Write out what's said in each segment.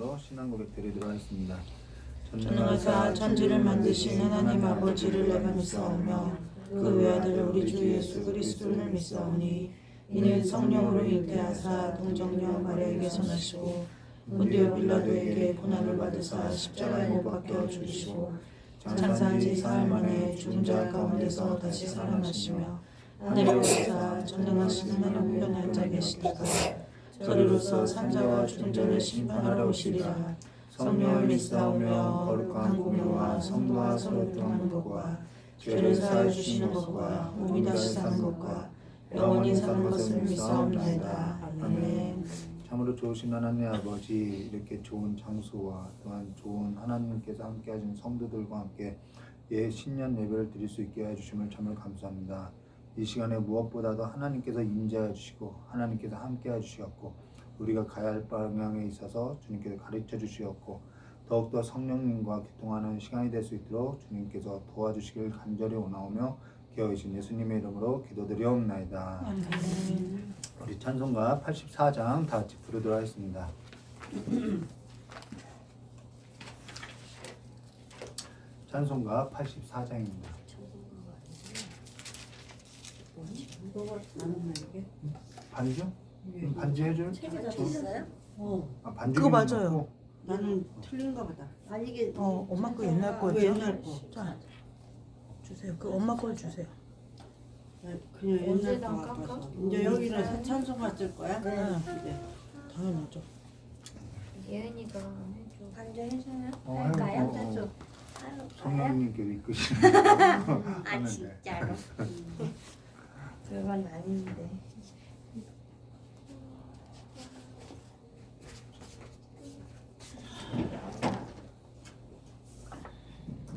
이름으로 신앙 고백 드리도록 하겠습니다. 전능하사 천지를 만드신 하나님 아버지를 내가 믿사오며 그 외아들 우리 주 예수 그리스도를 믿사오니 이는 성령으로 잉태하사 동정녀 마리아에게서 나시고 본디오 빌라도에게 고난을 받으사 십자가에 못 박혀 죽으시고 장사한 지 사흘 만에 죽은 자 가운데서 다시 살아나시며 하늘에 오르사 전능하신 하나님 우편에 앉아 계시다가 저리로서 산자와 죽은 자를 심판하러 오시리라. 성령을 믿사오며 거룩한 공로와 성도와 서로 교통하는 것과 죄를 사하여 주시는 것과 몸이 다시 사는 것과 영원히 사는 것을 믿사옵나이다. 아멘. 참으로 좋으신 하나님 아버지, 이렇게 좋은 장소와 또한 좋은 하나님께서 함께 하신 성도들과 함께 신년 예배를 드릴 수 있게 해주심을 참으로 감사합니다. 이 시간에 무엇보다도 하나님께서 임재해 주시고 하나님께서 함께 해주시었고 우리가 가야 할 방향에 있어서 주님께서 가르쳐 주시었고 더욱더 성령님과 교통하는 시간이 될 수 있도록 주님께서 도와주시길 간절히 원하오며 기어이신 예수님의 이름으로 기도드리옵나이다. 아멘. 우리 찬송가 84장 다 같이 부르도록 하겠습니다. 찬송가 84장입니다. 반주? 반주 해줄? 책에 다 있어요? 아, 반주 그거 맞아요. 나는 틀린가 보다. 아니 이게 엄마 거 옛날 거죠? 그 옛날 거. 자, 주세요. 그 엄마 걸 주세요. 그냥 옛날 거 같아서. 이제 여기는 새 찬송가 쓸 거야? 네. 이제. 당연하죠. 예은이가 해줘. 앉아해줘요? 할까요? 할까요? 성령님께서 이끄시는 아 진짜로? 그건 아닌데.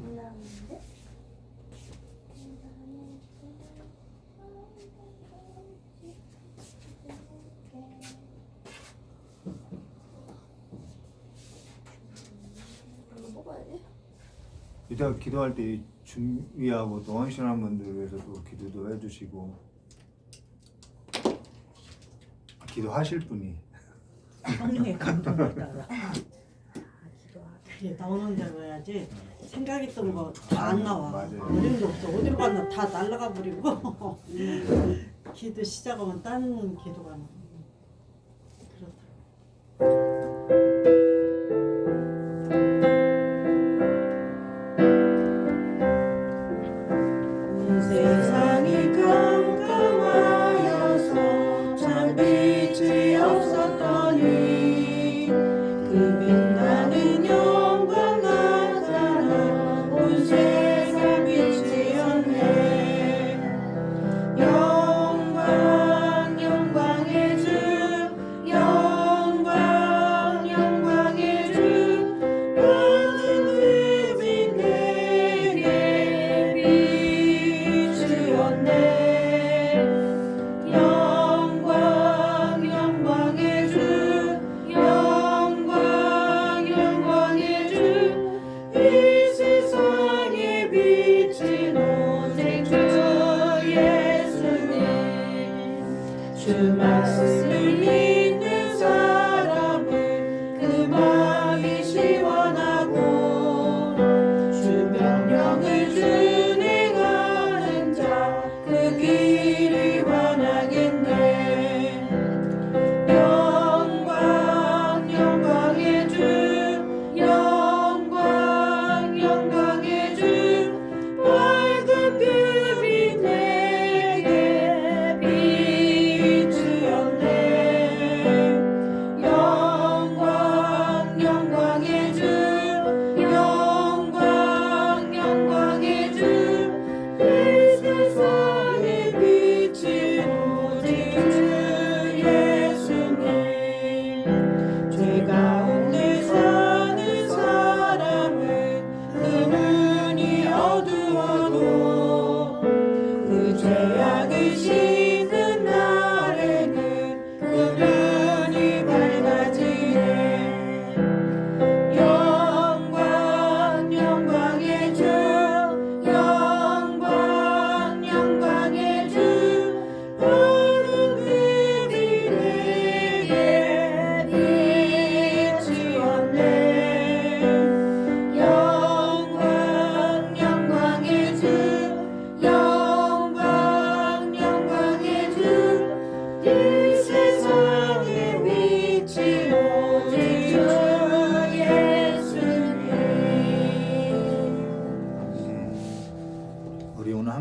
올라오는데? 이거 먹어야 돼? 이따가 기도할 때 준비하고 또 헌신하는 분들 위해서 또 기도도 해주시고 기도하실 분이 성령의 감동을 따라. 그게 나오는 대로 해야지. 생각했던 거 다 안 나와. 맞아요. 어림도 없어. 어디로 갔나 다 날아가 버리고. 기도 시작하면 딴 기도가 나. 그렇다. 온 세상이 깜깜하여서 참 빛이 없었더니 그 빛나는 영광 나타나 온 세상 빛이었네. 영광 영광의 주 영광 영광의 주 모든 흠이 내게 비추었네. 영광 영광의 주 영광 영광의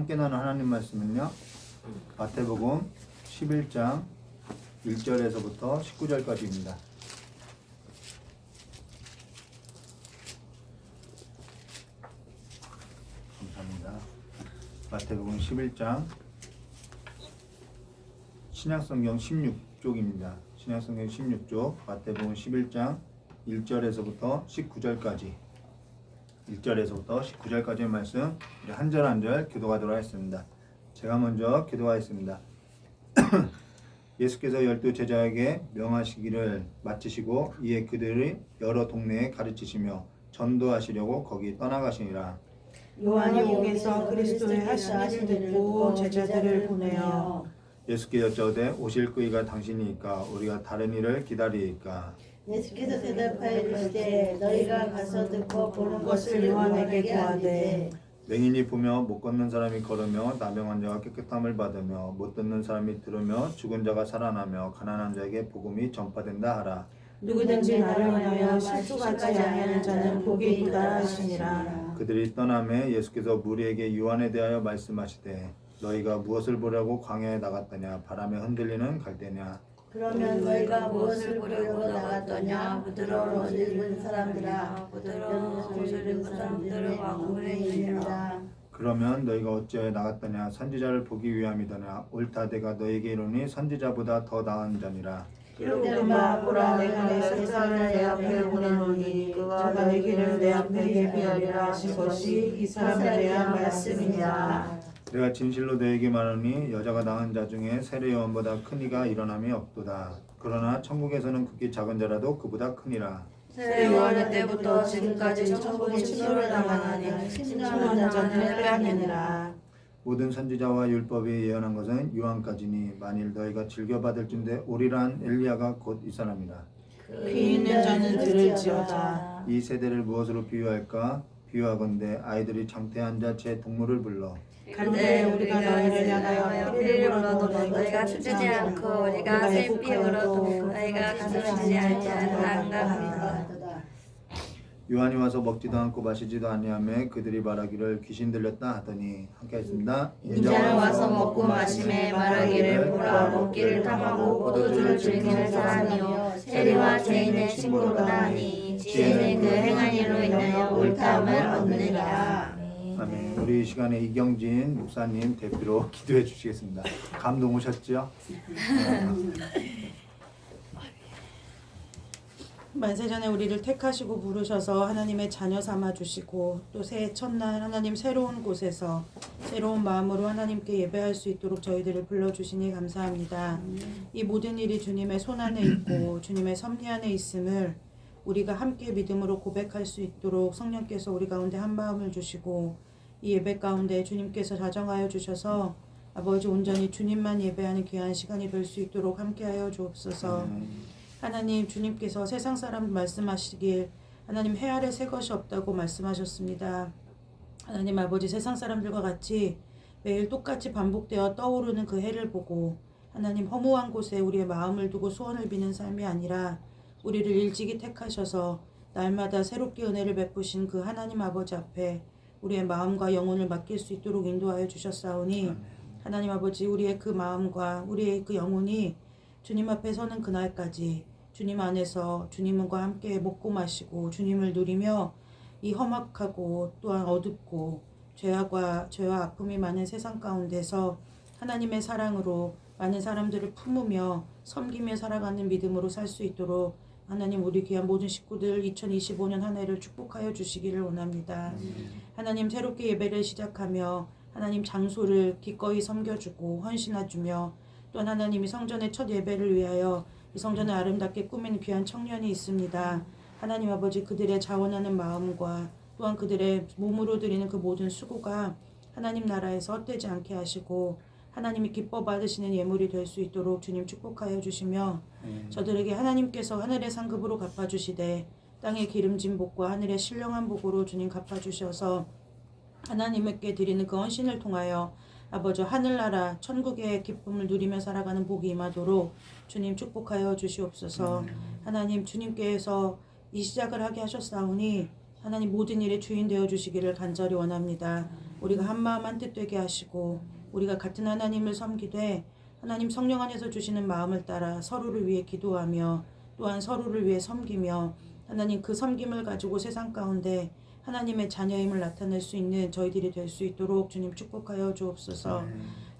함께 나눈 하나님 말씀은요. 마태복음 11장 1절에서부터 19절까지입니다. 감사합니다. 마태복음 11장 신약성경 16쪽입니다. 신약성경 16쪽 마태복음 11장 1절에서부터 19절까지 1절에서부터 19절까지의 말씀 우리 한 절 한 절 기도하도록 하겠습니다. 제가 먼저 기도하겠습니다. 예수께서 12제자에게 명하시기를 마치시고 이에 그들이 여러 동네에 가르치시며 전도하시려고 거기 떠나가시니라. 요한이 옥에서 그리스도의 하신 일을 듣고 제자들을 보내어 예수께 여짜오되 오실 그이가 당신이니까 우리가 다른 일을 기다리이까. 예수께서 대답하여 이르시되 너희가 가서 듣고 보는 것을 요한에게 구하되 맹인이 보며 못 걷는 사람이 걸으며 나병 환자가 깨끗함을 받으며 못 듣는 사람이 들으며 죽은 자가 살아나며 가난한 자에게 복음이 전파된다 하라. 누구든지 나를 인하여 실족하지 아니하는 자는 복이 있다 하시니라. 그들이 떠나매 예수께서 무리에게 요한에 대하여 말씀하시되 너희가 무엇을 보려고 광야에 나갔더냐 바람에 흔들리는 갈대냐. 그러면 너희가 무엇을 보려고 나갔더냐 부드러운 옷을 입은 사람들아 부드러운 옷을 입은 사람들의 왕궁에 있느니라. 그러면 너희가 어찌하여 나갔더냐 선지자를 보기 위함이더냐 옳다 내가 너희에게 이르노니 선지자보다 더 나은 자니라. 이르마 보라 내가 내 세상을 내 앞에 보내노니 그가 너희 길을 내 앞에 예비하리라 하신 것이 이 사람에 대한 말씀이니라. 내가 진실로 너에게 말하니 여자가 낳은 자 중에 세례 요한보다 큰 이가 일어남이 없도다. 그러나 천국에서는 극히 작은 자라도 그보다 크니라. 세례 요한의 때부터 지금까지 천국에 침노를 당하나니 침노하는 자는 빼앗느니라. 모든 선지자와 율법이 예언한 것은 요한까지니 만일 너희가 즐겨받을 준데 오리란 엘리야가 곧 이 사람이라. 귀 있는 자는 들을지어다. 이 세대를 무엇으로 비유할까? 비유하건대 아이들이 장태한 자 제 동물을 불러 간대 우리가 너희를 향하여 피를 흘러도 너희가 춤추지 않고 우리가 샘피 흘러도 너희가 가슴지 아니하는가 하리라. 요한이 와서 먹지도 않고 마시지도 아니하며 그들이 말하기를 귀신 들렸다 하더니 함께 하겠습니다. 인자는 와서 먹고 마심에 말하기를 보라 먹기를 탐하고 포도주를 즐기는 사람이요 세리와 죄인의 친구로다 하니 지혜는 그 행한 일로 인하여 옳다함을 얻느니라. 아멘. 우리 이 시간에 이경진 목사님 대표로 기도해 주시겠습니다. 감동 오셨죠? 만세전에 우리를 택하시고 부르셔서 하나님의 자녀 삼아 주시고 또 새해 첫날 하나님 새로운 곳에서 새로운 마음으로 하나님께 예배할 수 있도록 저희들을 불러주시니 감사합니다. 이 모든 일이 주님의 손 안에 있고 주님의 섭리 안에 있음을 우리가 함께 믿음으로 고백할 수 있도록 성령께서 우리 가운데 한 마음을 주시고 이 예배 가운데 주님께서 자정하여 주셔서 아버지 온전히 주님만 예배하는 귀한 시간이 될 수 있도록 함께하여 주옵소서. 하나님 주님께서 세상 사람 말씀하시길 하나님 해 아래 새 것이 없다고 말씀하셨습니다. 하나님 아버지 세상 사람들과 같이 매일 똑같이 반복되어 떠오르는 그 해를 보고 하나님 허무한 곳에 우리의 마음을 두고 소원을 비는 삶이 아니라 우리를 일찍이 택하셔서 날마다 새롭게 은혜를 베푸신 그 하나님 아버지 앞에 우리의 마음과 영혼을 맡길 수 있도록 인도하여 주셨사오니 하나님 아버지 우리의 그 마음과 우리의 그 영혼이 주님 앞에 서는 그날까지 주님 안에서 주님과 함께 먹고 마시고 주님을 누리며 이 험악하고 또한 어둡고 죄와 아픔이 많은 세상 가운데서 하나님의 사랑으로 많은 사람들을 품으며 섬기며 살아가는 믿음으로 살 수 있도록 하나님 우리 귀한 모든 식구들 2025년 한 해를 축복하여 주시기를 원합니다. 하나님 새롭게 예배를 시작하며 하나님 장소를 기꺼이 섬겨주고 헌신해주며 또한 하나님이 성전의 첫 예배를 위하여 이 성전을 아름답게 꾸민 귀한 청년이 있습니다. 하나님 아버지 그들의 자원하는 마음과 또한 그들의 몸으로 드리는 그 모든 수고가 하나님 나라에서 헛되지 않게 하시고 하나님이 기뻐 받으시는 예물이 될 수 있도록 주님 축복하여 주시며 저들에게 하나님께서 하늘의 상급으로 갚아주시되 땅의 기름진 복과 하늘의 신령한 복으로 주님 갚아주셔서 하나님께 드리는 그 헌신을 통하여 아버지 하늘나라 천국의 기쁨을 누리며 살아가는 복이 임하도록 주님 축복하여 주시옵소서. 하나님 주님께서 이 시작을 하게 하셨사오니 하나님 모든 일의 주인 되어 주시기를 간절히 원합니다. 우리가 한 마음 한 뜻 되게 하시고 우리가 같은 하나님을 섬기되 하나님 성령 안에서 주시는 마음을 따라 서로를 위해 기도하며 또한 서로를 위해 섬기며 하나님 그 섬김을 가지고 세상 가운데 하나님의 자녀임을 나타낼 수 있는 저희들이 될 수 있도록 주님 축복하여 주옵소서.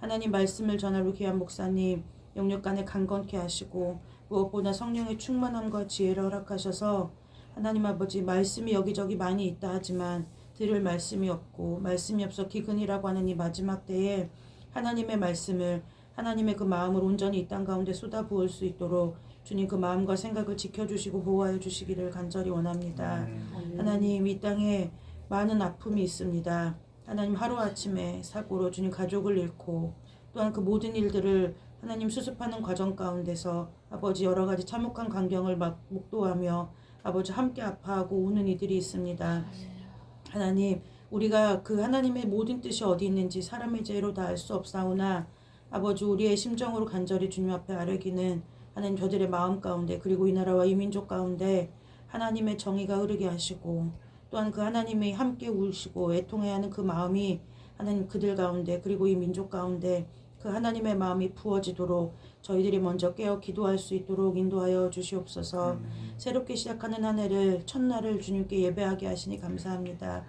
하나님 말씀을 전하러 귀한 목사님 영역 간에 강건케 하시고 무엇보다 성령의 충만함과 지혜를 허락하셔서 하나님 아버지 말씀이 여기저기 많이 있다 하지만 들을 말씀이 없고 말씀이 없어 기근이라고 하는 이 마지막 때에 하나님의 말씀을 하나님의 그 마음을 온전히 이 땅 가운데 쏟아부을 수 있도록 주님 그 마음과 생각을 지켜주시고 보호하여 주시기를 간절히 원합니다. 하나님 이 땅에 많은 아픔이 있습니다. 하나님 하루아침에 사고로 주님 가족을 잃고 또한 그 모든 일들을 하나님 수습하는 과정 가운데서 아버지 여러 가지 참혹한 광경을 목도하며 아버지 함께 아파하고 우는 이들이 있습니다. 하나님 우리가 그 하나님의 모든 뜻이 어디 있는지 사람의 죄로 다 알 수 없사오나 아버지 우리의 심정으로 간절히 주님 앞에 아뢰기는 하나님 저들의 마음 가운데 그리고 이 나라와 이 민족 가운데 하나님의 정의가 흐르게 하시고 또한 그 하나님이 함께 울시고 애통해야 하는 그 마음이 하나님 그들 가운데 그리고 이 민족 가운데 그 하나님의 마음이 부어지도록 저희들이 먼저 깨어 기도할 수 있도록 인도하여 주시옵소서. 새롭게 시작하는 한 해를 첫날을 주님께 예배하게 하시니 감사합니다.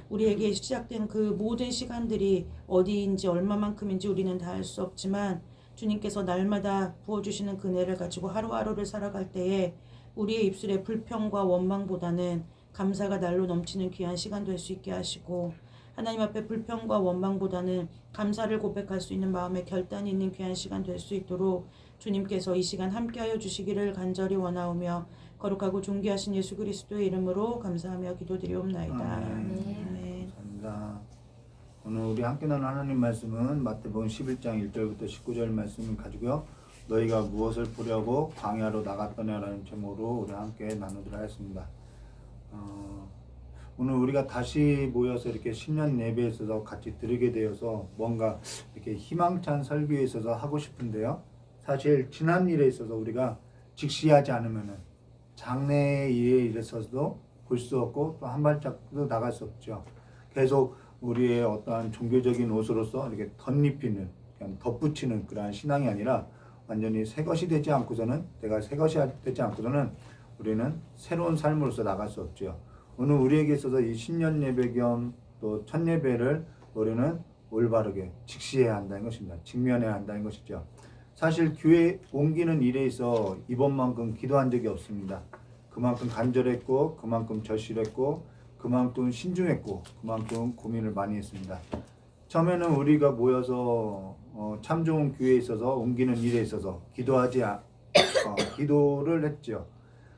우리에게 시작된 그 모든 시간들이 어디인지 얼마만큼인지 우리는 다 알 수 없지만 주님께서 날마다 부어주시는 그 은혜를 가지고 하루하루를 살아갈 때에 우리의 입술에 불평과 원망보다는 감사가 날로 넘치는 귀한 시간 될 수 있게 하시고 하나님 앞에 불평과 원망보다는 감사를 고백할 수 있는 마음의 결단이 있는 귀한 시간 될 수 있도록 주님께서 이 시간 함께하여 주시기를 간절히 원하오며 거룩하고 존귀하신 예수 그리스도의 이름으로 감사하며 기도드리옵나이다. 아멘. 감사합니다. 오늘 우리 함께 나눈 하나님 말씀은 마태복음 11장 1절부터 19절 말씀을 가지고요. 너희가 무엇을 보려고 광야로 나갔더냐라는 제목으로 우리 함께 나누도록 하겠습니다. 오늘 우리가 다시 모여서 이렇게 신년 예배에 있어서 같이 드리게 되어서 뭔가 이렇게 희망찬 설교에 있어서 하고 싶은데요. 사실 지난 일에 있어서 우리가 직시하지 않으면은 장래의 일에 있어서도 볼 수 없고 또 한 발짝도 나갈 수 없죠. 계속 우리의 어떠한 종교적인 옷으로서 이렇게 덧입히는, 그냥 덧붙이는 그러한 신앙이 아니라 완전히 새 것이 되지 않고서는 내가 새 것이 되지 않고서는 우리는 새로운 삶으로서 나갈 수 없죠. 오늘 우리에게 있어서 이 신년 예배 겸 또 첫 예배를 우리는 올바르게 직시해야 한다는 것입니다. 직면해야 한다는 것이죠. 사실 교회 옮기는 일에 있어 이번만큼 기도한 적이 없습니다. 그만큼 간절했고 그만큼 절실했고 그만큼 신중했고 그만큼 고민을 많이 했습니다. 처음에는 우리가 모여서 참 좋은 교회에 있어서 옮기는 일에 있어서 기도를 했죠.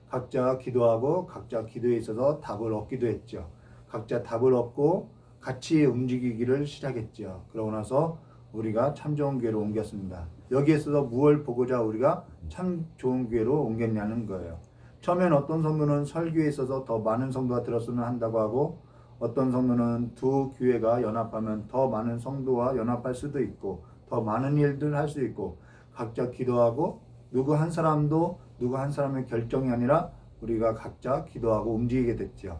각자 기도하고 각자 기도에 있어서 답을 얻기도 했죠. 각자 답을 얻고 같이 움직이기를 시작했죠. 그러고 나서 우리가 참 좋은 교회로 옮겼습니다. 여기에 있어서 무엇을 보고자 우리가 참 좋은 교회로 옮겼냐는 거예요. 처음엔 어떤 성도는 설교에 있어서 더 많은 성도가 들었으면 한다고 하고 어떤 성도는 두 교회가 연합하면 더 많은 성도와 연합할 수도 있고 더 많은 일들을 할 수 있고 각자 기도하고 누구 한 사람의 결정이 아니라 우리가 각자 기도하고 움직이게 됐죠.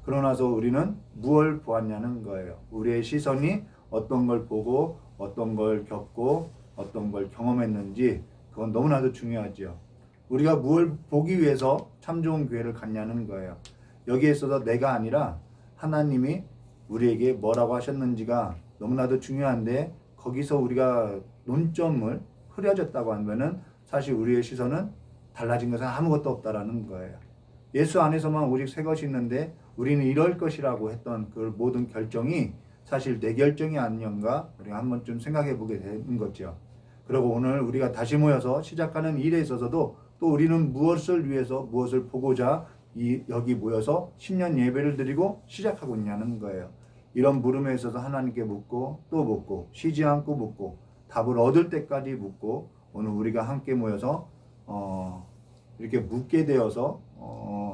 그러고 나서 우리는 무엇을 보았냐는 거예요. 우리의 시선이 어떤 걸 보고 어떤 걸 겪고 어떤 걸 경험했는지 그건 너무나도 중요하죠. 우리가 무엇을 보기 위해서 참 좋은 교회를 갔냐는 거예요. 여기에 있어서 내가 아니라 하나님이 우리에게 뭐라고 하셨는지가 너무나도 중요한데 거기서 우리가 논점을 흐려졌다고 하면은 사실 우리의 시선은 달라진 것은 아무것도 없다라는 거예요. 예수 안에서만 오직 새 것이 있는데 우리는 이럴 것이라고 했던 그 모든 결정이 사실 내 결정이 아니었는가 우리가 한 번쯤 생각해 보게 되는 거죠. 그리고 오늘 우리가 다시 모여서 시작하는 일에 있어서도 또 우리는 무엇을 위해서 무엇을 보고자 여기 모여서 신년 예배를 드리고 시작하고 있냐는 거예요. 이런 물음에 있어서 하나님께 묻고 또 묻고 쉬지 않고 묻고 답을 얻을 때까지 묻고 오늘 우리가 함께 모여서 이렇게 묻게 되어서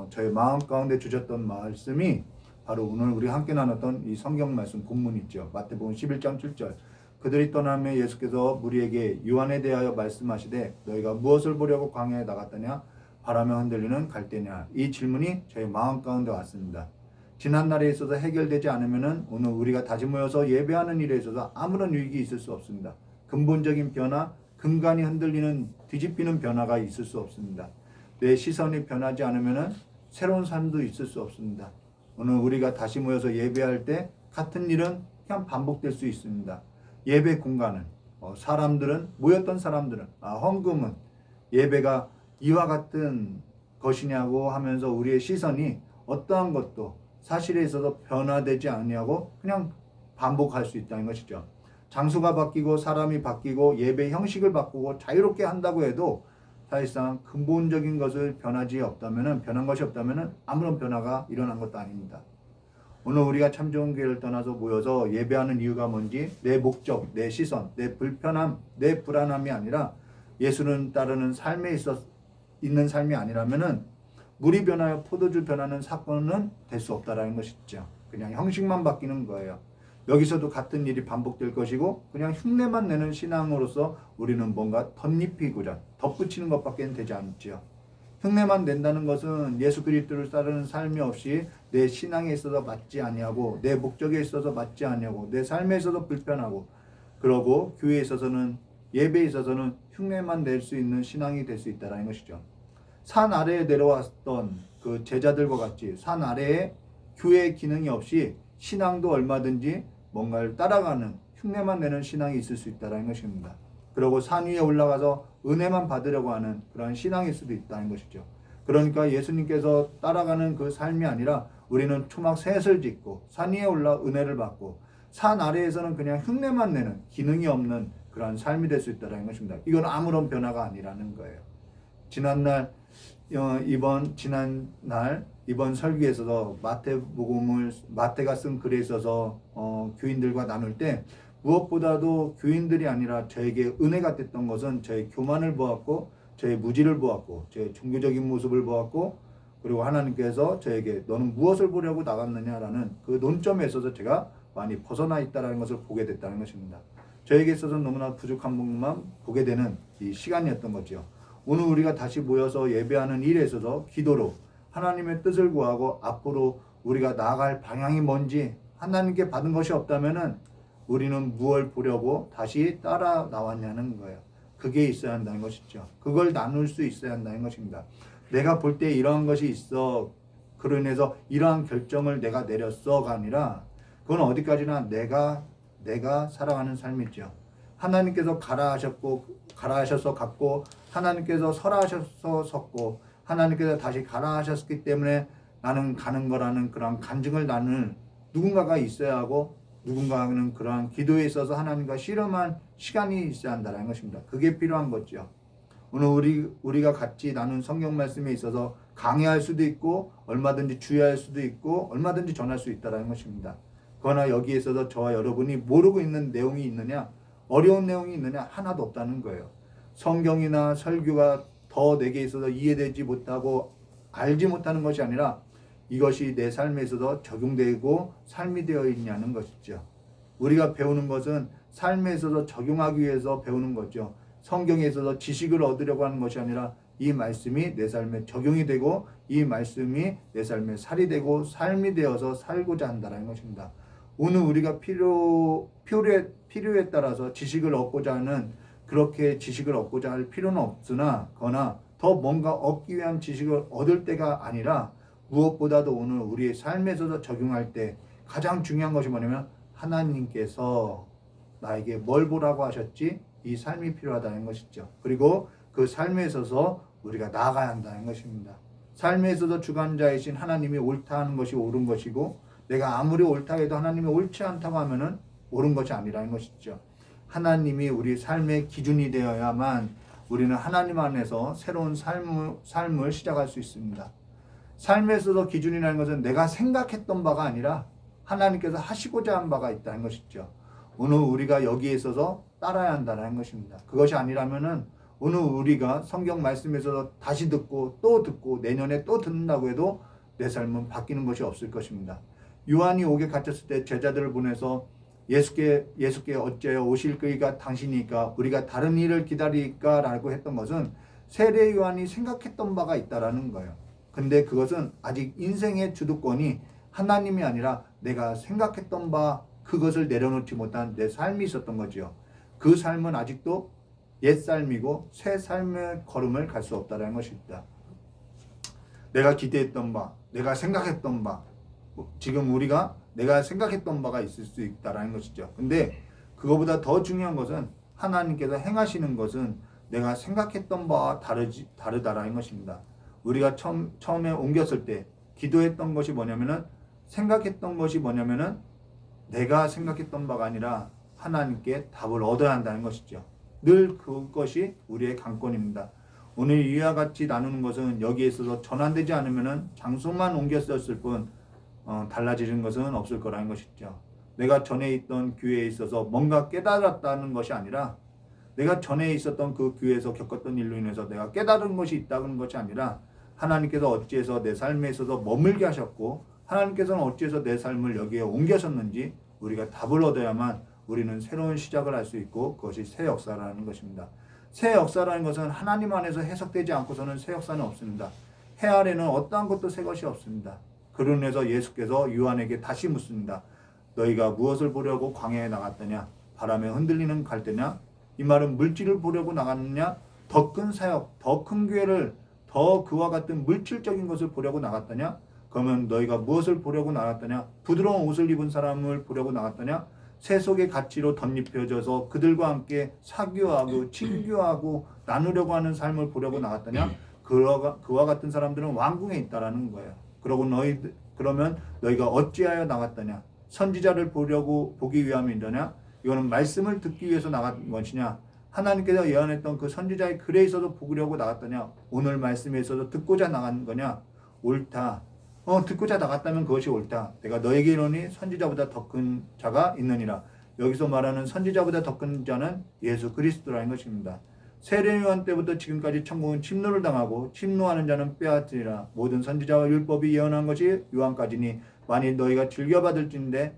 저의 마음 가운데 주셨던 말씀이 바로 오늘 우리 함께 나눴던 이 성경 말씀 본문 있죠. 마태복음 11장 7절. 그들이 떠나며 예수께서 무리에게 요한에 대하여 말씀하시되 너희가 무엇을 보려고 광야에 나갔더냐? 바람에 흔들리는 갈대냐? 이 질문이 저의 마음 가운데 왔습니다. 지난날에 있어서 해결되지 않으면은 오늘 우리가 다시 모여서 예배하는 일에 있어서 아무런 유익이 있을 수 없습니다. 근본적인 변화, 근간이 흔들리는 뒤집히는 변화가 있을 수 없습니다. 내 시선이 변하지 않으면은 새로운 삶도 있을 수 없습니다. 오늘 우리가 다시 모여서 예배할 때 같은 일은 그냥 반복될 수 있습니다. 예배 공간은 사람들은 모였던 사람들은 헌금은 예배가 이와 같은 것이냐고 하면서 우리의 시선이 어떠한 것도 사실에 있어서 변화되지 않냐고 그냥 반복할 수 있다는 것이죠. 장소가 바뀌고 사람이 바뀌고 예배 형식을 바꾸고 자유롭게 한다고 해도 사실상 근본적인 것을 변한 것이 없다면은 아무런 변화가 일어난 것도 아닙니다. 오늘 우리가 참 좋은 교회를 떠나서 모여서 예배하는 이유가 뭔지 내 목적, 내 시선, 내 불편함, 내 불안함이 아니라 예수는 따르는 삶에 있는 삶이 아니라면은 물이 변하여 포도주 변하는 사건은 될 수 없다라는 것이죠. 그냥 형식만 바뀌는 거예요. 여기서도 같은 일이 반복될 것이고 그냥 흉내만 내는 신앙으로서 우리는 뭔가 덧입히고자 덧붙이는 것밖에 되지 않죠. 흉내만 낸다는 것은 예수 그리스도를 따르는 삶이 없이 내 신앙에 있어서 맞지 아니하고 내 목적에 있어서 맞지 아니하고 내 삶에 있어서 불편하고 그러고 교회에 있어서는 예배에 있어서는 흉내만 낼 수 있는 신앙이 될 수 있다는 것이죠. 산 아래에 내려왔던 그 제자들과 같이 산 아래에 교회의 기능이 없이 신앙도 얼마든지 뭔가를 따라가는 흉내만 내는 신앙이 있을 수 있다는 것입니다. 그리고 산 위에 올라가서 은혜만 받으려고 하는 그런 신앙일 수도 있다는 것이죠. 그러니까 예수님께서 따라가는 그 삶이 아니라 우리는 초막 셋을 짓고 산 위에 올라 은혜를 받고 산 아래에서는 그냥 흉내만 내는 기능이 없는 그런 삶이 될 수 있다는 것입니다. 이건 아무런 변화가 아니라는 거예요. 이번 설교에서도 마태가 쓴 글에 있어서 교인들과 나눌 때 무엇보다도 교인들이 아니라 저에게 은혜가 됐던 것은 저의 교만을 보았고 저의 무지를 보았고 저의 종교적인 모습을 보았고 그리고 하나님께서 저에게 너는 무엇을 보려고 나갔느냐라는 그 논점에 있어서 제가 많이 벗어나 있다는 것을 보게 됐다는 것입니다. 저에게 있어서 너무나 부족한 부분만 보게 되는 이 시간이었던 거죠. 오늘 우리가 다시 모여서 예배하는 일에 있어서 기도로 하나님의 뜻을 구하고 앞으로 우리가 나아갈 방향이 뭔지 하나님께 받은 것이 없다면은 우리는 무엇을 보려고 다시 따라 나왔냐는 거예요. 그게 있어야 한다는 것이죠. 그걸 나눌 수 있어야 한다는 것입니다. 내가 볼 때 이러한 것이 있어. 그로 인해서 이러한 결정을 내가 내렸어가 아니라 그건 어디까지나 내가 살아가는 삶이죠. 하나님께서 가라 하셔서 갔고 하나님께서 서라 하셔서 섰고 하나님께서 다시 가라 하셨기 때문에 나는 가는 거라는 그런 간증을 나눌 누군가가 있어야 하고 누군가는 그러한 기도에 있어서 하나님과 씨름한 시간이 있어야 한다는 것입니다. 그게 필요한 거죠. 오늘 우리가 같이 나눈 성경 말씀에 있어서 강의할 수도 있고 얼마든지 주의할 수도 있고 얼마든지 전할 수 있다는 것입니다. 그러나 여기에 있어서 저와 여러분이 모르고 있는 내용이 있느냐 어려운 내용이 있느냐 하나도 없다는 거예요. 성경이나 설교가 더 내게 있어서 이해되지 못하고 알지 못하는 것이 아니라 이것이 내 삶에 있어서 적용되고 삶이 되어 있냐는 것이죠. 우리가 배우는 것은 삶에 있어서 적용하기 위해서 배우는 거죠. 성경에 있어서 지식을 얻으려고 하는 것이 아니라 이 말씀이 내 삶에 적용이 되고 이 말씀이 내 삶에 살이 되고 삶이 되어서 살고자 한다는 것입니다. 오늘 우리가 필요에 따라서 지식을 얻고자 하는 그렇게 지식을 얻고자 할 필요는 없으나 그러나 더 뭔가 얻기 위한 지식을 얻을 때가 아니라 무엇보다도 오늘 우리의 삶에 있어서 적용할 때 가장 중요한 것이 뭐냐면 하나님께서 나에게 뭘 보라고 하셨지? 이 삶이 필요하다는 것이죠. 그리고 그 삶에 있어서 우리가 나아가야 한다는 것입니다. 삶에 있어서 주관자이신 하나님이 옳다 하는 것이 옳은 것이고 내가 아무리 옳다 해도 하나님이 옳지 않다고 하면은 옳은 것이 아니라는 것이죠. 하나님이 우리 삶의 기준이 되어야만 우리는 하나님 안에서 새로운 삶을 시작할 수 있습니다. 삶에 있어서 기준이라는 것은 내가 생각했던 바가 아니라 하나님께서 하시고자 한 바가 있다는 것이죠. 오늘 우리가 여기에 있어서 따라야 한다는 것입니다. 그것이 아니라면은 오늘 우리가 성경 말씀에 있어서 다시 듣고 또 듣고 내년에 또 듣는다고 해도 내 삶은 바뀌는 것이 없을 것입니다. 요한이 옥에 갇혔을 때 제자들을 보내서 예수께 어째요 오실 그이가 당신이니까 우리가 다른 일을 기다리까 라고 했던 것은 세례 요한이 생각했던 바가 있다라는 거예요. 근데 그것은 아직 인생의 주도권이 하나님이 아니라 내가 생각했던 바 그것을 내려놓지 못한 내 삶이 있었던 거지요. 그 삶은 아직도 옛 삶이고 새 삶의 걸음을 갈 수 없다는 것입니다. 내가 기대했던 바, 내가 생각했던 바, 지금 우리가 내가 생각했던 바가 있을 수 있다는 것이죠. 근데 그거보다 더 중요한 것은 하나님께서 행하시는 것은 내가 생각했던 바와 다르다라는 것입니다. 우리가 처음에 옮겼을 때 기도했던 것이 뭐냐면은 생각했던 것이 뭐냐면은 내가 생각했던 바가 아니라 하나님께 답을 얻어야 한다는 것이죠. 늘 그것이 우리의 관건입니다. 오늘 이와 같이 나누는 것은 여기에 있어서 전환되지 않으면은 장소만 옮겼었을 뿐 달라지는 것은 없을 거라는 것이죠. 내가 전에 있던 교회에 있어서 뭔가 깨달았다는 것이 아니라 내가 전에 있었던 그 교회에서 겪었던 일로 인해서 내가 깨달은 것이 있다는 것이 아니라 하나님께서 어찌해서 내 삶에 있어서 머물게 하셨고 하나님께서는 어찌해서 내 삶을 여기에 옮겨셨는지 우리가 답을 얻어야만 우리는 새로운 시작을 할 수 있고 그것이 새 역사라는 것입니다. 새 역사라는 것은 하나님 안에서 해석되지 않고서는 새 역사는 없습니다. 해 아래는 어떠한 것도 새 것이 없습니다. 그로 인해서 예수께서 요한에게 다시 묻습니다. 너희가 무엇을 보려고 광야에 나갔더냐? 바람에 흔들리는 갈대냐? 이 말은 물질을 보려고 나갔느냐? 더 큰 사역, 더 큰 교회를, 더 그와 같은 물질적인 것을 보려고 나갔더냐? 그러면 너희가 무엇을 보려고 나갔더냐? 부드러운 옷을 입은 사람을 보려고 나갔더냐? 세속의 가치로 덧입혀져서 그들과 함께 사교하고 친교하고 나누려고 하는 삶을 보려고 나갔더냐? 그와 같은 사람들은 왕궁에 있다라는 거예요. 그러면 너희가 어찌하여 나갔더냐? 선지자를 보기 위함이더냐? 이거는 말씀을 듣기 위해서 나간 것이냐? 하나님께서 예언했던 그 선지자의 글에 있어서 보려고 나갔더냐? 오늘 말씀에 있어서 듣고자 나간 거냐? 옳다. 듣고자 나갔다면 그것이 옳다. 내가 너에게 이르노니 선지자보다 더 큰 자가 있느니라. 여기서 말하는 선지자보다 더 큰 자는 예수 그리스도라는 것입니다. 세례 요한 때부터 지금까지 천국은 침노를 당하고 침노하는 자는 빼앗으리라. 모든 선지자와 율법이 예언한 것이 요한까지니 만일 너희가 즐겨받을진대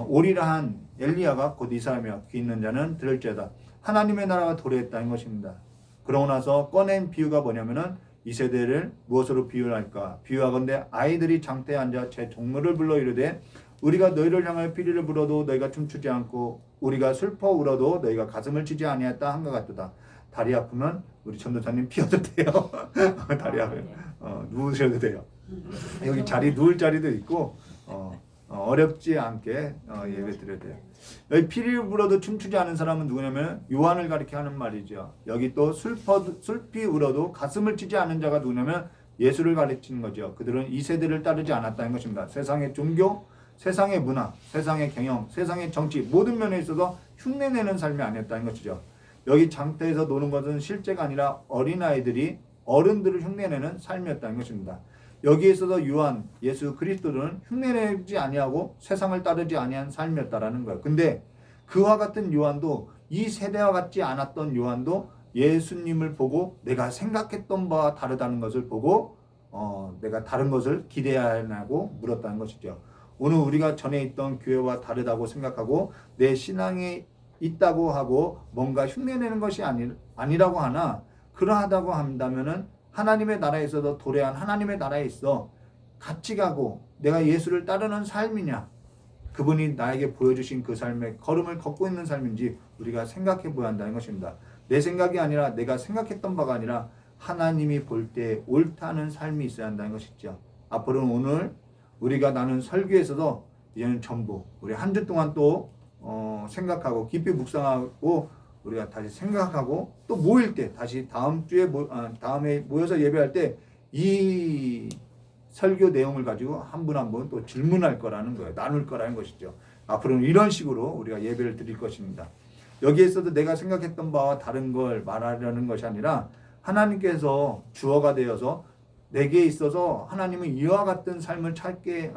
오리라 한 엘리야가 곧 이 사람이야. 귀 있는 자는 들을지어다. 하나님의 나라가 도래했다는 것입니다. 그러고 나서 꺼낸 비유가 뭐냐면은 이 세대를 무엇으로 비유할까? 비유하건대 아이들이 장대에 앉아 제 종로를 불러 이르되 우리가 너희를 향하여 피리를 불어도 너희가 춤추지 않고 우리가 슬퍼 울어도 너희가 가슴을 치지 아니했다 한것 같도다. 다리 아프면 우리 전도사님 피어도 돼요. 다리 아프면 누우셔도 돼요. 여기 자리 누울 자리도 있고 어렵지 않게 예배 드려야 돼요. 여기 피리를 불어도 춤추지 않은 사람은 누구냐면 요한을 가리켜 하는 말이죠. 여기 또 슬피 울어도 가슴을 치지 않은 자가 누구냐면 예수를 가르치는 거죠. 그들은 이 세대를 따르지 않았다는 것입니다. 세상의 종교, 세상의 문화, 세상의 경영, 세상의 정치 모든 면에 있어서 흉내내는 삶이 아니었다는 것이죠. 여기 장터에서 노는 것은 실제가 아니라 어린아이들이 어른들을 흉내내는 삶이었다는 것입니다. 여기에 있어서 요한, 예수 그리스도는 흉내내지 아니하고 세상을 따르지 아니한 삶이었다라는 거예요. 근데 그와 같은 요한도 이 세대와 같지 않았던 요한도 예수님을 보고 내가 생각했던 바와 다르다는 것을 보고 내가 다른 것을 기대하냐고 물었다는 것이죠. 오늘 우리가 전에 있던 교회와 다르다고 생각하고 내 신앙이 있다고 하고 뭔가 흉내내는 것이 아니라고 하나 그러하다고 한다면은 하나님의 나라에 있어서 도래한 하나님의 나라에 있어 같이 가고 내가 예수를 따르는 삶이냐 그분이 나에게 보여주신 그 삶의 걸음을 걷고 있는 삶인지 우리가 생각해 보아야 한다는 것입니다. 내 생각이 아니라 내가 생각했던 바가 아니라 하나님이 볼 때 옳다는 삶이 있어야 한다는 것이죠. 앞으로는 오늘 우리가 나눈 설교에서도 이제는 전부 우리 한 주 동안 또 생각하고 깊이 묵상하고 우리가 다시 생각하고 또 모일 때 다시 다음에 모여서 예배할 때 이 설교 내용을 가지고 한 분 한 분 또 질문할 거라는 거예요. 나눌 거라는 것이죠. 앞으로는 이런 식으로 우리가 예배를 드릴 것입니다. 여기에서도 내가 생각했던 바와 다른 걸 말하려는 것이 아니라 하나님께서 주어가 되어서 내게 있어서 하나님은 이와 같은 삶을 찾게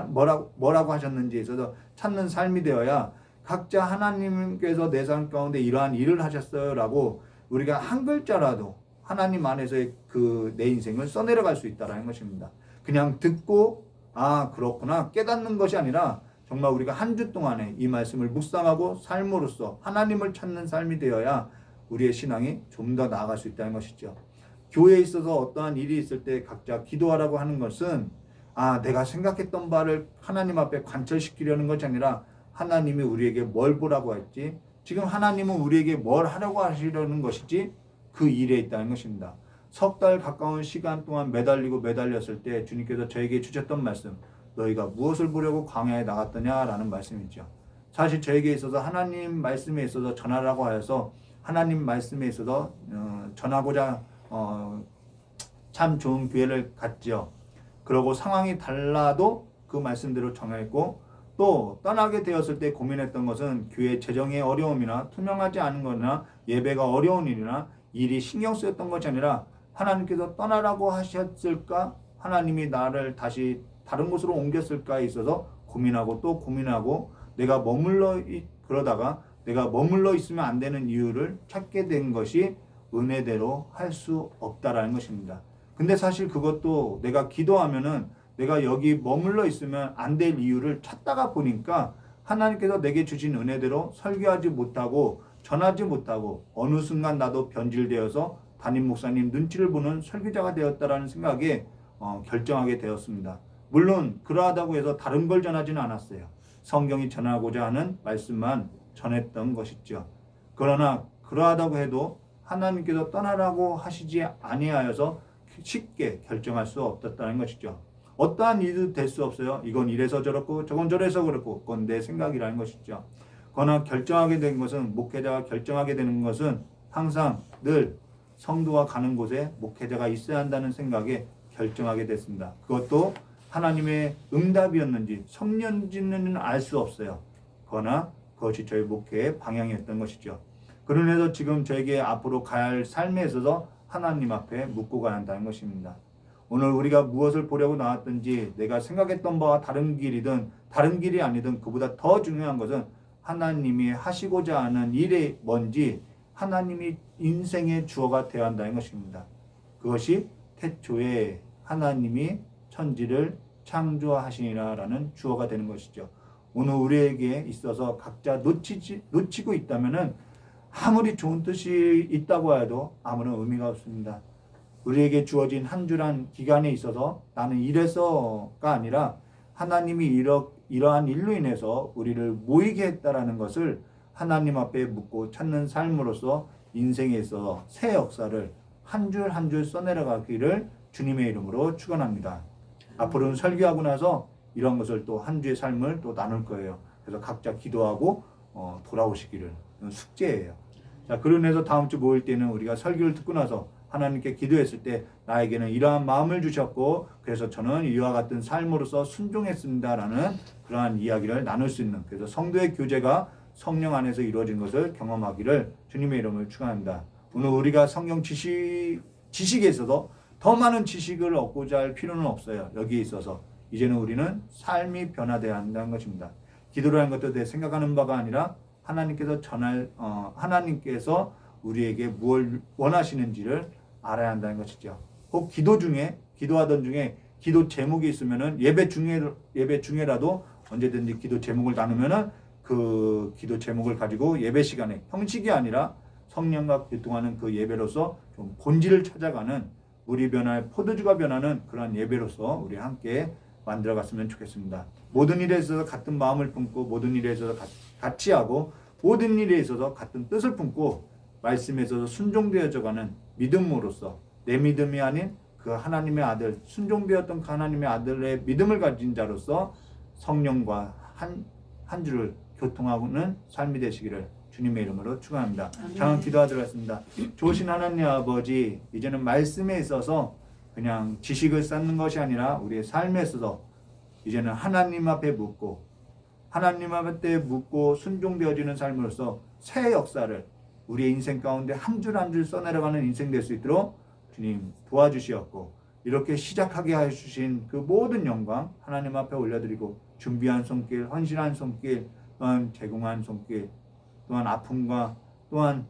뭐라고 하셨는지에 있어서 찾는 삶이 되어야 각자 하나님께서 내 삶 가운데 이러한 일을 하셨어요라고 우리가 한 글자라도 하나님 안에서의 그 내 인생을 써내려갈 수 있다는 것입니다. 그냥 듣고 그렇구나 깨닫는 것이 아니라 정말 우리가 한 주 동안에 이 말씀을 묵상하고 삶으로써 하나님을 찾는 삶이 되어야 우리의 신앙이 좀 더 나아갈 수 있다는 것이죠. 교회에 있어서 어떠한 일이 있을 때 각자 기도하라고 하는 것은 내가 생각했던 바를 하나님 앞에 관철시키려는 것이 아니라 하나님이 우리에게 뭘 보라고 했지? 지금 하나님은 우리에게 뭘 하려고 하시려는 것이지? 그 일에 있다는 것입니다. 석 달 가까운 시간 동안 매달렸을 때 주님께서 저에게 주셨던 말씀, 너희가 무엇을 보려고 광야에 나갔더냐라는 말씀이죠. 사실 저에게 있어서 하나님 말씀에 있어서 전하라고 하여서 하나님 말씀에 있어서 전하고자 참 좋은 기회를 갖지요. 그러고 상황이 달라도 그 말씀대로 전했고, 또 떠나게 되었을 때 고민했던 것은 교회 재정의 어려움이나 투명하지 않은 거나 예배가 어려운 일이나 일이 신경 쓰였던 것이 아니라 하나님께서 떠나라고 하셨을까? 하나님이 나를 다시 다른 곳으로 옮겼을까에 있어서 고민하고 또 고민하고 내가 그러다가 내가 머물러 있으면 안 되는 이유를 찾게 된 것이 은혜대로 할 수 없다라는 것입니다. 근데 사실 그것도 내가 기도하면은 내가 여기 머물러 있으면 안 될 이유를 찾다가 보니까 하나님께서 내게 주신 은혜대로 설교하지 못하고 전하지 못하고 어느 순간 나도 변질되어서 담임 목사님 눈치를 보는 설교자가 되었다라는 생각에 결정하게 되었습니다. 물론 그러하다고 해서 다른 걸 전하지는 않았어요. 성경이 전하고자 하는 말씀만 전했던 것이죠. 그러나 그러하다고 해도 하나님께서 떠나라고 하시지 아니하여서 쉽게 결정할 수 없었다는 것이죠. 어떠한 일도 될 수 없어요. 이건 이래서 저렇고 저건 저래서 그렇고 그건 내 생각이라는 것이죠. 그러나 결정하게 된 것은 목회자가 결정하게 되는 것은 항상 늘 성도가 가는 곳에 목회자가 있어야 한다는 생각에 결정하게 됐습니다. 그것도 하나님의 응답이었는지 성령인지는 알 수 없어요. 그러나 그것이 저희 목회의 방향이었던 것이죠. 그러면서 지금 저에게 앞으로 가야 할 삶에 있어서 하나님 앞에 묻고 가야 한다는 것입니다. 오늘 우리가 무엇을 보려고 나왔든지 내가 생각했던 바와 다른 길이든 다른 길이 아니든 그보다 더 중요한 것은 하나님이 하시고자 하는 일이 뭔지 하나님이 인생의 주어가 되어야 한다는 것입니다. 그것이 태초에 하나님이 천지를 창조하시니라라는 주어가 되는 것이죠. 오늘 우리에게 있어서 각자 놓치고 있다면은 아무리 좋은 뜻이 있다고 해도 아무런 의미가 없습니다. 우리에게 주어진 한 주란 기간에 있어서 나는 이래서가 아니라 하나님이 이러한 일로 인해서 우리를 모이게 했다라는 것을 하나님 앞에 묻고 찾는 삶으로서 인생에 있어서 새 역사를 한 줄 한 줄 써내려가기를 주님의 이름으로 축원합니다. 앞으로는 설교하고 나서 이런 것을 또 한 주의 삶을 또 나눌 거예요. 그래서 각자 기도하고 돌아오시기를 숙제예요. 자, 그러면서 다음 주 모일 때는 우리가 설교를 듣고 나서 하나님께 기도했을 때 나에게는 이러한 마음을 주셨고 그래서 저는 이와 같은 삶으로서 순종했습니다라는 그러한 이야기를 나눌 수 있는, 그래서 성도의 교제가 성령 안에서 이루어진 것을 경험하기를 주님의 이름을 축원합니다. 오늘 우리가 성경 지식에 있어서 더 많은 지식을 얻고자 할 필요는 없어요. 여기에 있어서 이제는 우리는 삶이 변화되어야 한다는 것입니다. 기도라는 것도 내 생각하는 바가 아니라 하나님께서 우리에게 무엇을 원하시는지를 알아야 한다는 것이죠. 혹 기도하던 중에 기도 제목이 있으면은 예배 중에라도 언제든지 기도 제목을 나누면은 그 기도 제목을 가지고 예배 시간에 형식이 아니라 성령과 교통하는 그 예배로서 좀 본질을 찾아가는, 물이 변화해 포도주가 변하는 그러한 예배로서 우리 함께 만들어갔으면 좋겠습니다. 모든 일에 있어서 같은 마음을 품고 모든 일에 있어서 같이 하고 모든 일에 있어서 같은 뜻을 품고 말씀에 있어서 순종되어져가는 믿음으로써 내 믿음이 아닌 그 하나님의 아들, 순종되었던 그 하나님의 아들의 믿음을 가진 자로서 성령과 한 줄을 교통하는 삶이 되시기를 주님의 이름으로 축원합니다. 장은 기도하도록 하겠습니다. 좋으신 하나님 아버지, 이제는 말씀에 있어서 그냥 지식을 쌓는 것이 아니라 우리의 삶에 있어서 이제는 하나님 앞에 묻고 순종되어지는 삶으로서 새 역사를 우리의 인생 가운데 한 줄 한 줄 써내려가는 인생 될 수 있도록 주님 도와주시었고, 이렇게 시작하게 해주신 그 모든 영광 하나님 앞에 올려드리고, 준비한 손길, 헌신한 손길, 또한 제공한 손길, 또한 아픔과 또한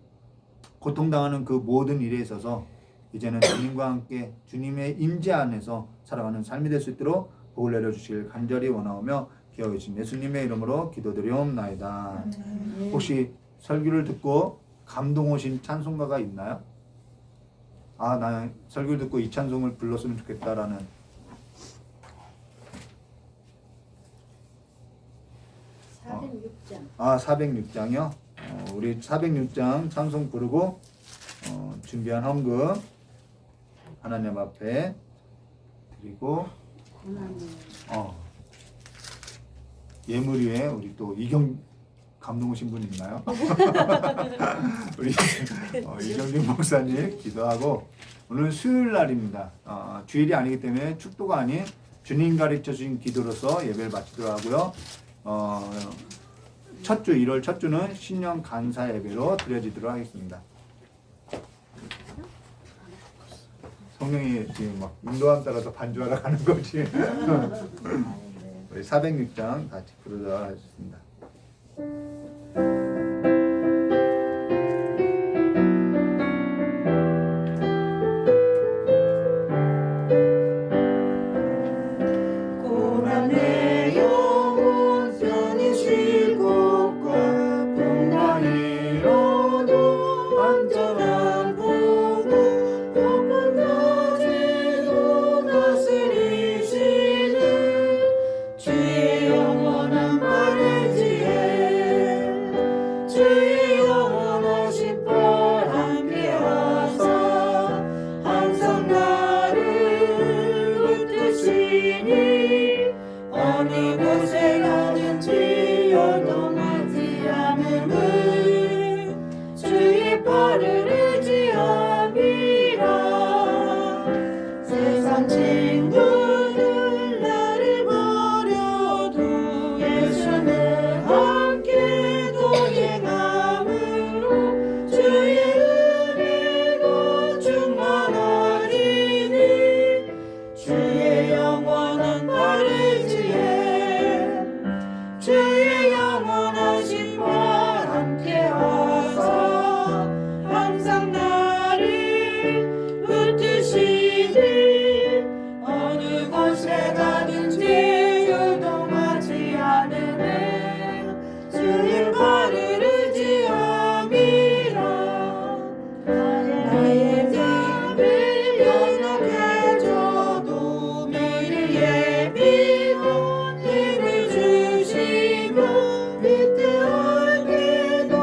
고통당하는 그 모든 일에 있어서 이제는 주님과 함께 주님의 임재 안에서 살아가는 삶이 될 수 있도록 복을 내려주시길 간절히 원하오며 기어 계신 예수님의 이름으로 기도드리옵나이다. 혹시 설교를 듣고 감동 오신 찬송가가 있나요? 나 설교를 듣고 이 찬송을 불렀으면 좋겠다라는. 406장. 406장이요. 우리 406장 찬송 부르고 준비한 헌금 하나님 앞에 드리고 예물 위에 우리 또 이경 감동 오신 분 있나요? 우리 이경준 목사님 기도하고 오늘 수요일 날입니다. 주일이 아니기 때문에 축도가 아닌 주님 가르쳐 주신 기도로서 예배를 마치도록 하고요. 첫 주 1월 첫 주는 신년 간사 예배로 드려지도록 하겠습니다. 성령이 지금 막 인도함 따라서 반주하러 가는 거지. 우리 406장 같이 부르도록 하겠습니다. 고난의 영혼 편히 쉴 곳과 풍랑이로도 안전한 보고 영원까지도 다스리시는 주의 영원한 발을지에 주의 영원하신 발 함께하사 항상 나를 붙드시니 어느 곳에 가든지 요동하지 않음을 주의 발을 의지함이라. 세상 친구들 나를 버려도 예수는 함께 동행함으로 주의 은혜가 충만하리니 주의 영원한 발을지에 주의 영원하신 발 함께하사 항상 나를 붙드시니 어느 곳에 가든지 요동하지 않으며 주의 발을 의지함이라. 나의 삶을 연약해져도 매일 예비로 힘을 주시고 위태하게도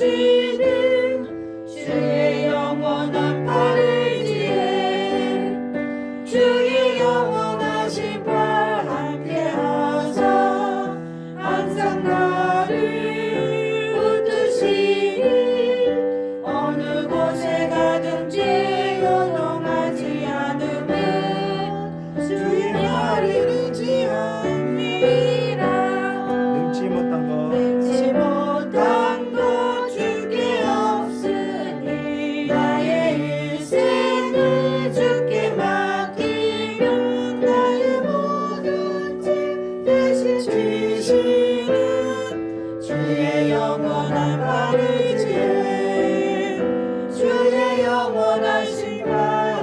안내하시는 주의 영원한 발을지에 주의 영원하신 발 함께하사 항상 나를 붙드시니 어느 곳에 가든지 요동하지 않으면 주의 발을 의지함이라. 능치 못한 것 능치 못한 것 주께 없으니 나의 일생을 주께 맡기면 나의 모든 짐 대신 지시는 주의 영원한 발을지에 주의 영원하신 발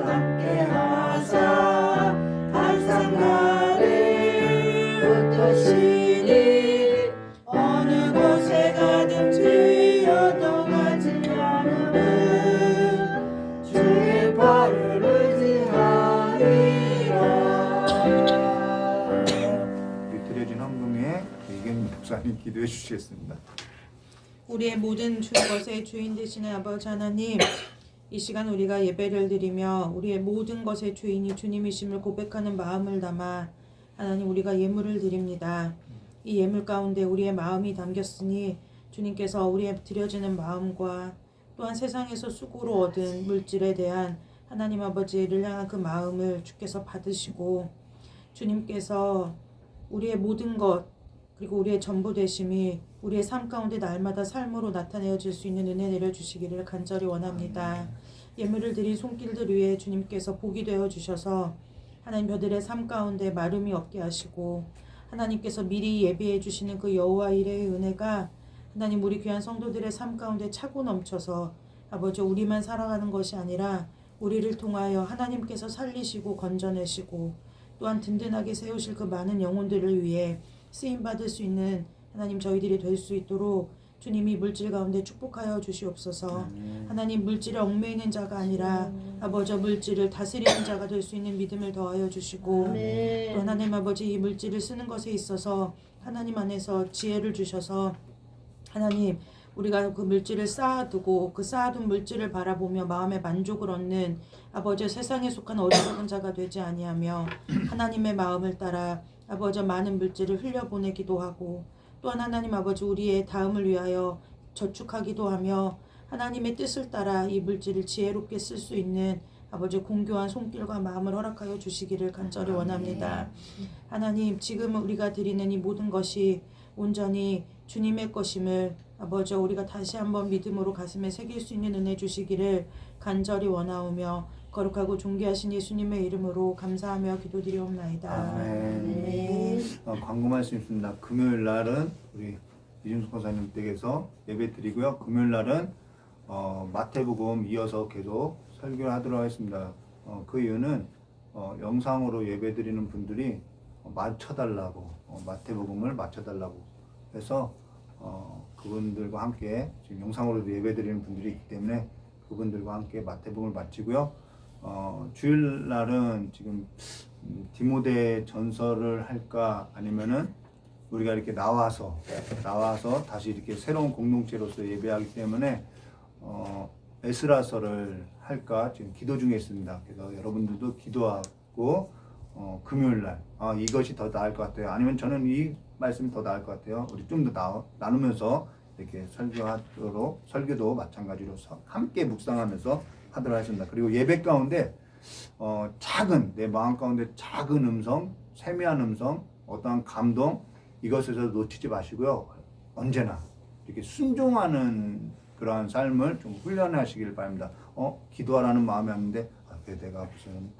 함께하사 항상 나를 붙드시니 어느 곳에 가든지 요동하지 않으면 주의 발을 의지함이라. 우리 드려진 헌금 위에 이경준 목사님 기도해 주시겠습니다. 우리의 모든 것의 주인 되시는 아버지 하나님, 이 시간 우리가 예배를 드리며 우리의 모든 것의 주인이 주님이심을 고백하는 마음을 담아 하나님 우리가 예물을 드립니다. 이 예물 가운데 우리의 마음이 담겼으니 주님께서 우리의 드려지는 마음과 또한 세상에서 수고로 얻은 물질에 대한 하나님 아버지를 향한 그 마음을 주께서 받으시고 주님께서 우리의 모든 것 그리고 우리의 전부 되심이 우리의 삶 가운데 날마다 삶으로 나타내어질 수 있는 은혜 내려주시기를 간절히 원합니다. 예물을 드린 손길들 위에 주님께서 복이 되어 주셔서 하나님 저들의 삶 가운데 마름이 없게 하시고 하나님께서 미리 예비해 주시는 그 여호와 이레의 은혜가 하나님 우리 귀한 성도들의 삶 가운데 차고 넘쳐서 아버지 우리만 살아가는 것이 아니라 우리를 통하여 하나님께서 살리시고 건져내시고 또한 든든하게 세우실 그 많은 영혼들을 위해 쓰임받을 수 있는 하나님 저희들이 될 수 있도록 주님이 물질 가운데 축복하여 주시옵소서. 하나님 물질에 얽매이는 자가 아니라 아버지 물질을 다스리는 자가 될 수 있는 믿음을 더하여 주시고 아멘. 또 하나님 아버지 이 물질을 쓰는 것에 있어서 하나님 안에서 지혜를 주셔서 하나님 우리가 그 물질을 쌓아두고 그 쌓아둔 물질을 바라보며 마음의 만족을 얻는 아버지 세상에 속한 어리석은 자가 되지 아니하며 하나님의 마음을 따라 아버지 많은 물질을 흘려보내기도 하고 또한 하나님 아버지 우리의 다음을 위하여 저축하기도 하며 하나님의 뜻을 따라 이 물질을 지혜롭게 쓸 수 있는 아버지 공교한 손길과 마음을 허락하여 주시기를 간절히 원합니다. 하나님 지금 우리가 드리는 이 모든 것이 온전히 주님의 것임을 아버지 우리가 다시 한번 믿음으로 가슴에 새길 수 있는 은혜 주시기를 간절히 원하오며 거룩하고 존귀하신 예수님의 이름으로 감사하며 기도드리옵나이다. 아멘. 광고 말씀 있습니다. 금요일 날은 우리 이준숙 권사님 댁에서 예배 드리고요. 금요일 날은 마태복음 이어서 계속 설교를 하도록 하겠습니다. 그 이유는 영상으로 예배 드리는 분들이 맞춰달라고 마태복음을 맞춰달라고 해서 그분들과 함께 지금 영상으로도 예배 드리는 분들이 있기 때문에 그분들과 함께 마태복음을 마치고요. 주일날은 지금 디모데 전설을 할까 아니면은 우리가 이렇게 나와서 다시 이렇게 새로운 공동체로서 예배하기 때문에 에스라서를 할까 지금 기도 중에 있습니다. 그래서 여러분들도 기도하고 금요일날 이것이 더 나을 것 같아요. 아니면 저는 이 말씀이 더 나을 것 같아요. 우리 좀 더 나누면서 이렇게 설교도 마찬가지로 함께 묵상하면서 하도록 하겠습니다. 그리고 예배 가운데 작은 내 마음 가운데 작은 음성, 세미한 음성, 어떠한 감동 이것에서 놓치지 마시고요. 언제나 이렇게 순종하는 그러한 삶을 좀 훈련하시길 바랍니다. 기도하라는 마음이 왔는데 왜 내가 무슨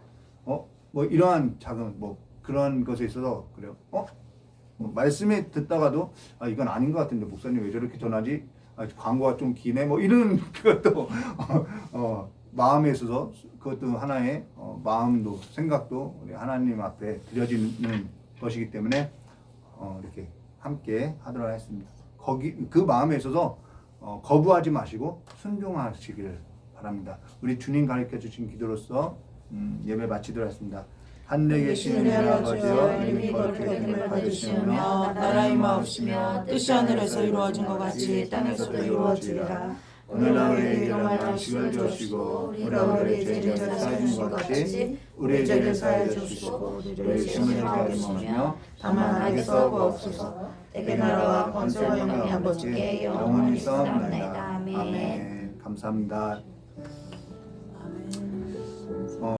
뭐 이러한 작은 뭐 그런 것에 있어서 그래요. 말씀에 듣다가도 이건 아닌 것 같은데 목사님 왜 저렇게 전하지? 광고가 좀 기네. 뭐 이런 것도 마음에 있어서 그것도 하나의 마음도 생각도 우리 하나님 앞에 드려지는 것이기 때문에 이렇게 함께 하도록 하겠습니다. 그 마음에 있어서 거부하지 마시고 순종하시기를 바랍니다. 우리 주님 가르쳐 주신 기도로서 예배 마치도록 하겠습니다. 하늘에 계신 우리 아버지여 이름이 거룩하게 여김을 받으시오며 나라의 마옵시며 뜻이 하늘에서 이루어진 것 같이 땅에서도 이루어지리라. 오늘날 우리에게 일용할 양식을 주시고 우리가 우리의 죄를 사하여 주신 것 같이 우리의 죄를 사하여 주시고 우리의 죄를 하게 하시며 다만 악에서 구하옵소서. 내게 나라와 권세와 영광이 아버지께 영원히 있사옵나이다. 아멘. 감사합니다.